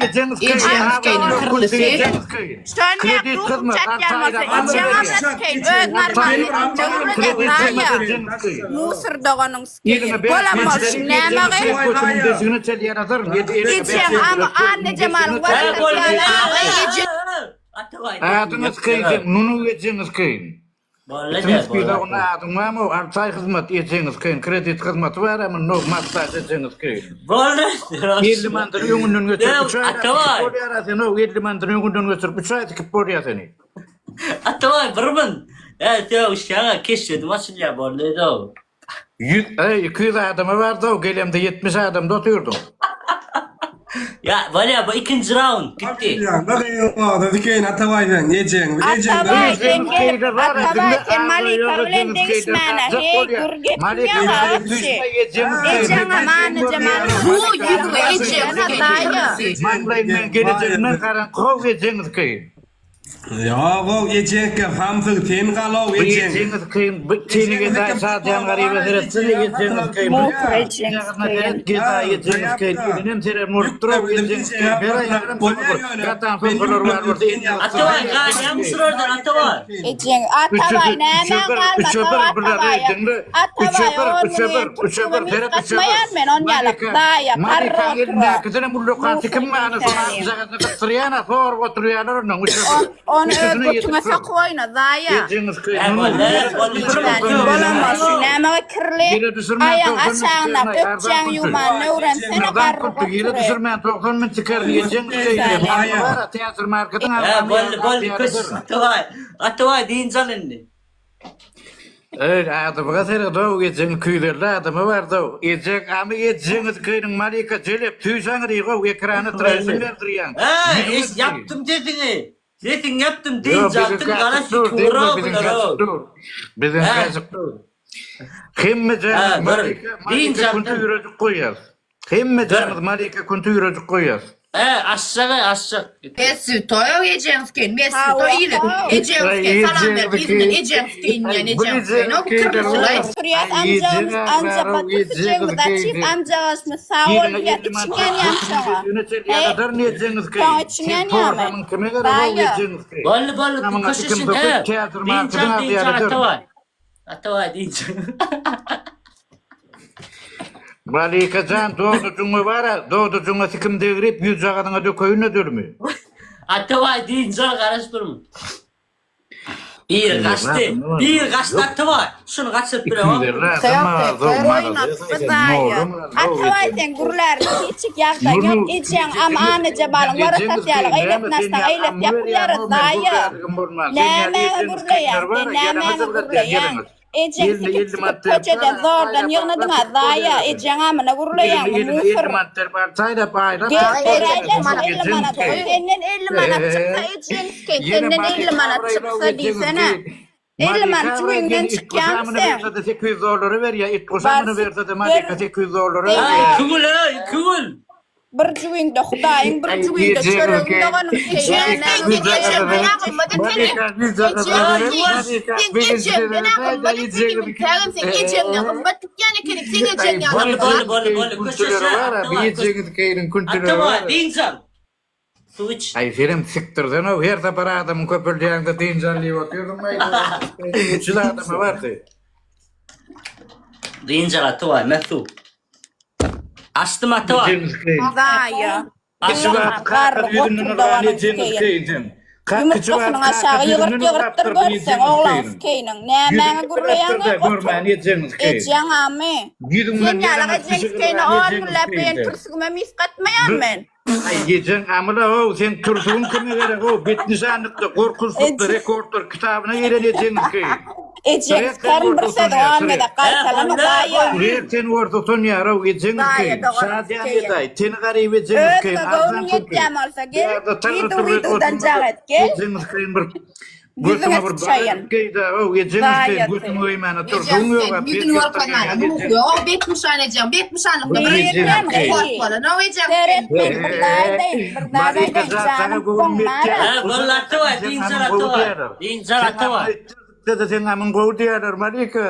Eceniz Köy'ün kırılısı. Sen ne ruhum çatyanması. Eceniz köyün normal. Cumhuriyet daya. Musur doğanın skeyini. Bolamaz. Nemağı? Ecen ama anne Cemal'ın Adınız kıyın, nunu eceniz kıyın. Siz bir de ona adım var mı? Artay hizmet eceniz kıyın, kredi hizmet var ama no masaj eceniz kıyın. Bollar. 50 mandır yönünden götürüp uçağı. 50 mandır yönünden götürüp uçağı dikip buraya seni. Atavay bırmın. Ya uşağa keşfedi nasıl ya bollaydı. 200 adamı vardı o gelemde 70 adamda oturdu. Ya var ya bu ikinci round gitti. Bakın o dikeyin Atavay'dan yiyeceğim. Atavay sen gelip Atavay sen Malika bilen değişmene. Hey dur gitmiyor hapsi. Ecen ama anne Cemal. Bu yüzü ecen daya. Manlayın geleceğinden karan kov eceniz kıyın. Ya o yiyeceğim ki hamsız ten kalav yiyeceğim. Eceniz kıyın, çiğniğe dahi saatyan garibe sırasını eceniz kıyın. Muhtur eceniz kıyın. Geda eceniz kıyın. Ünüm tere murtturab eceniz kıyın. Bera yarım sabır. Katan son kolor var burada. Atavay galiba mısır oradan Atavay. Ecen Atavay ne hemen kalma Atavay. Atavay onu katmayan ben on yalak daya. Malika ilme kızına bu lokanti kim mana sana zaten kıstriyana for oturuyorlar onun. Onu götüne sokoyna daya. Eceniz kıyın. Bolamaz. Nema kirli. Ayağın aşağına öpeceğin yuman ne öğrensene karı Yine götürüyor. düşürmeyen toktan mı çıkar diyeceğim kıyın. Tiyatro marketin Bol kuş Atavay. Atavay deyince alındı. öyle adamı kadar da o ecen köylerle adamı var da ecen ama eceniz kıyının Malika celep tüysen rigo ekranı trayısın verdiriyen. İş yaptım dedin. Dedin yaptım deyince attın kara şükura bunlar. Bizim kaçık dur. Kim canım Malika kuntu yürücük koyar. Kim canım Malika kuntu yürücük koyar. Aşağı. Mesut toyo yiyeceğimsken, Mesut toyile yiyeceğimsken, salam ver bizden yiyeceğimsken yani yiyeceğimsken. O kırmızılar. Turiyat amcamız amca batısı cengda çift amcamız mı sağ ol ya içingen yamşağa. Kadar ne eceniz kıyın. Tamam içingen yamen. Daya. Bol koşuşun deyince Atavay. Atavay deyince. Malika can doğducunu var ya doğducunu sıkım devirip yüz ağadına dököyüne dönmüyor. Atavay deyince karıştırma. Bir kaçtı Atavay. Şunu kaçıp bir o. Atavay sen gurlar küçük yakta yok içen ama anne cebalın var tatyalı eylep nastan eylep yapıları daya. Neme gurlayan, neme gurlayan. Ecen sıkıp köçede zordan yığnadım ha daya. Ecen amına gurlayan mufur. Senden 50 manat çıksa ecen sıkın. Senden 50 manat çıksa diysene. 50 manat çünkünden çıkyan sen. $800 ver ya. İlk koşamını verse de Malika $800 Kıvıl. Bir cüvün de Xudayın bir cüvün de çörüğün de onun keyine. Atavay deyince. Su iç. Ay film siktirden o her sefer adamın köpürdeyende deyincanlığı otuyordum ben. Üçlü adamı vardı. Deyince Atavay Mesut. Açtım Atavay. Daya. Kıçıvat kalkır yüzünün rani ceniz kıyın. Yumurtasının aşağı yığırttır görsen oğlan skeyinin. Neymen gurlayan ecen ami. Sen yalaga ecen skeyini oğlum ben tırsıgıma mis katmayan ben. Ay geçen amına o sen tursuğun kime gerek o bitnisanlıkta korkusuzlukta rekortlar kitabına yereneceğiniz kıyın. Ecen karın bir sede o anmeda kaytalama daya. Buraya sen ortasın yara o eceniz kıyın. Şadiyan yeday teni garibe eceniz kıyın. Öğretme doğrun yeteceğim olsa gel. Videodan cavet gel. Eceniz kıyın bir. Yüzüne sıçayın. O eceniz kıyın. Götün oymana tursuğun yok. Yüzün var kanala. O 70 anecağım. 70 anım da Yiyeceğim böyle korkmalı. Ne yiyeceğim? Seyretmeyin bırdağdayım canım konmara. Vallahi Atavay deyince Atavay. Deyince Atavay. Dedi sen amın kovdu yarar Malika.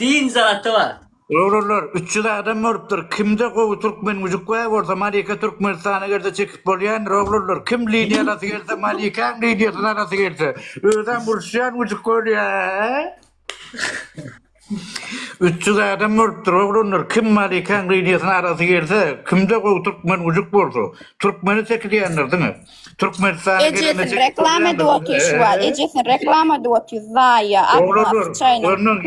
Deyince Atavay. Oğlunlar 300 adam varıptır. Kimde kovu Türkmen müzik var orada Malika Türkmenistan'a geldi çekip bolyan oğlunlar. Kim lider arası geldi Malika lider arası geldi. Öden Burşan müzik var ya. 300 adam varıptır oğlunlar. Kim Malika'nın lider arası geldi. Kimde kovu Türkmen müzik vardı. Türkmen'i çekiliyenler değil mi? Türkmenistan'a Ecesin reklame doti şu an. Ecesin reklame doti zaya. Oğlunlar. Onun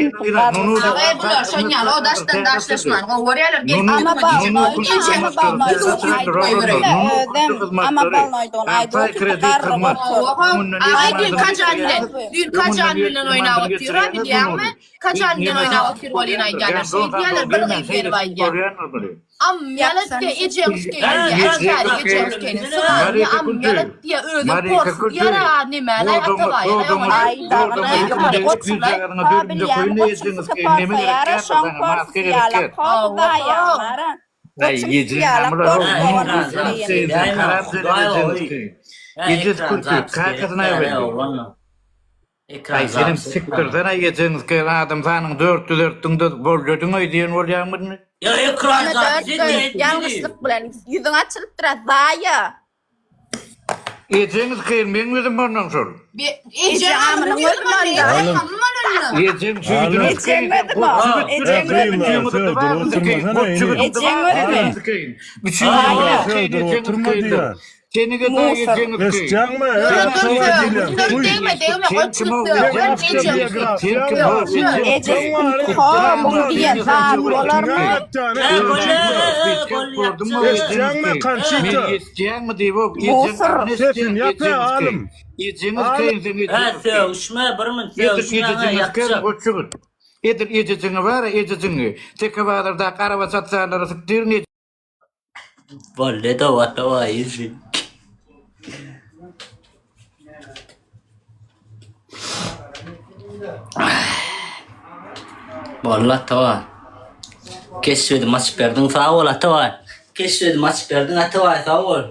Ay bunlar şanyal o daştan daşlaşman. O varyalar gel. Ama Ay dün kaç annenin oynağı atıyor abi diye ama kaç annenin oynağı atıyor valina gelir. Şey diyorlar bana geri vay gel. Am yalat diye ecemske ya ecemske. Sonra am yalat diye öyle post yara ne mele atavay. Ay dağına yukarı koçlar. Abi yani koçsuz kaparsa yara şampar siyala kovda yara. Ay yiyeceğim amına Ay senin siktirden ay yiyeceğiniz ki adam senin 4'te borcudun ödeyen olacağın mı? Ya ekran zaten yanlışlık bilen yüzün açılıp durar zaya. Yiyeceğiniz ki ben yüzüm bundan sonra. Ece amına Yiyeceğim sürdünüz ki. Seni kadar yiyeceğiniz ki. Yiyeceğini var yiyeceğini. Tek varlarda karava satsalar sıktırın. Boleh tawa izin. Boleh tawa. Keşfedi maç perdin faul tawa. Keşfedi maç perdin tawa faul.